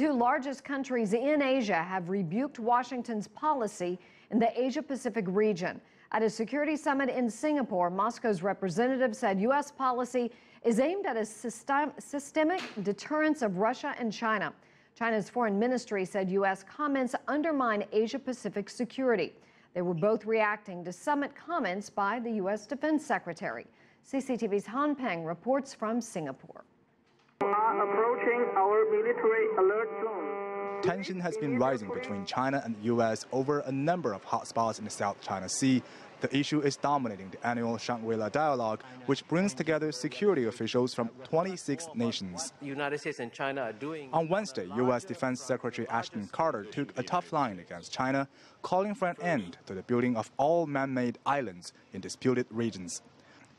Two largest countries in Asia have rebuked Washington's policy in the Asia-Pacific region. At a security summit in Singapore, Moscow's representative said U.S. policy is aimed at a systemic deterrence of Russia and China. China's foreign ministry said U.S. comments undermine Asia-Pacific security. They were both reacting to summit comments by the U.S. Defense Secretary. CCTV's Peng reports from Singapore. Approaching our military alert zone. Tension has been rising between China and the U.S. over a number of hotspots in the South China Sea. The issue is dominating the annual Shangri-la Dialogue, which brings together security officials from 26 nations. The United States and China are doing. On Wednesday, U.S. Defense Secretary Ashton Carter took a tough line against China, calling for an end to the building of all man-made islands in disputed regions.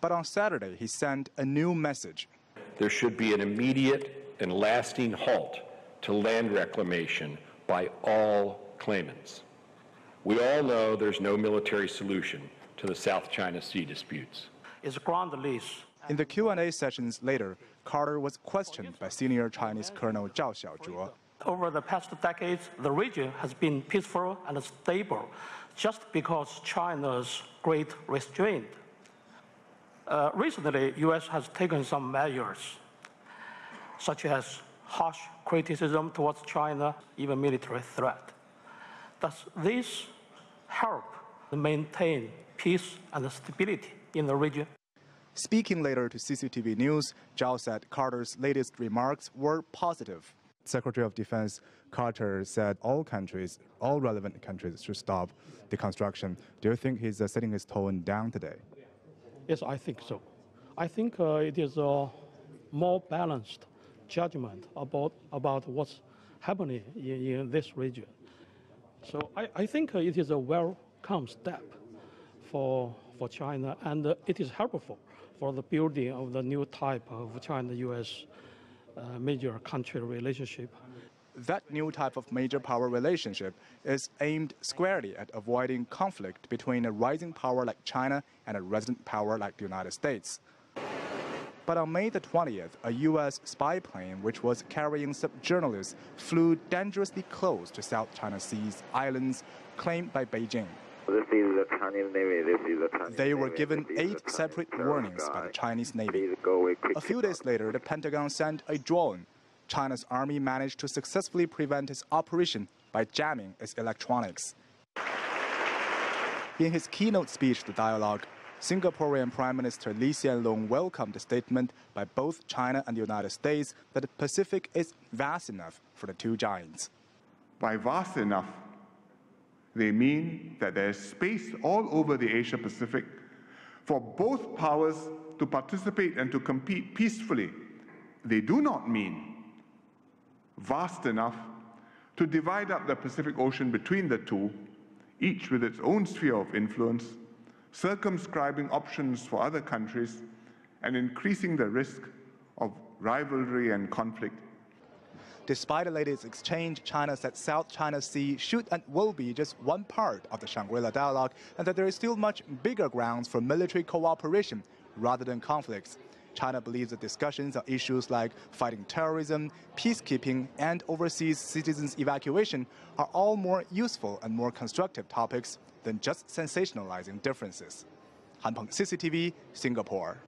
But on Saturday, he sent a new message. There should be an immediate and lasting halt to land reclamation by all claimants. We all know there's no military solution to the South China Sea disputes. It's ground lease. In the Q&A sessions later, Carter was questioned by senior Chinese Colonel Zhao Xiaozhuo. Over the past decades, the region has been peaceful and stable just because China's great restraint. Recently, U.S. has taken some measures, such as harsh criticism towards China, even military threat. Does this help maintain peace and stability in the region? Speaking later to CCTV News, Zhao said Carter's latest remarks were positive. Secretary of Defense Carter said all relevant countries should stop the construction. Do you think he's setting his tone down today? Yes, I think so. I think it is a more balanced judgment about what's happening in this region. So I think it is a welcome step for China, and it is helpful for the building of the new type of China-U.S. major country relationship. That new type of major power relationship is aimed squarely at avoiding conflict between a rising power like China and a resident power like the United States. But on May the 20th, a U.S. spy plane which was carrying some journalists flew dangerously close to South China Sea's islands claimed by Beijing. This is the Chinese Navy. This is the Chinese They were Navy. given This is 8 separate warnings by the Chinese Navy. Please go away quickly. A few days later, the Pentagon sent a drone. China's army managed to successfully prevent its operation by jamming its electronics. In his keynote speech at the dialogue, Singaporean Prime Minister Lee Hsien Loong welcomed the statement by both China and the United States that the Pacific is vast enough for the two giants. By vast enough, they mean that there is space all over the Asia-Pacific for both powers to participate and to compete peacefully. They do not mean vast enough to divide up the Pacific Ocean between the two, each with its own sphere of influence, circumscribing options for other countries, and increasing the risk of rivalry and conflict. Despite the latest exchange, China said South China Sea should and will be just one part of the Shangri-la Dialogue, and that there is still much bigger grounds for military cooperation rather than conflicts. China believes that discussions on issues like fighting terrorism, peacekeeping, and overseas citizens' evacuation are all more useful and more constructive topics than just sensationalizing differences. Han Peng, CCTV, Singapore.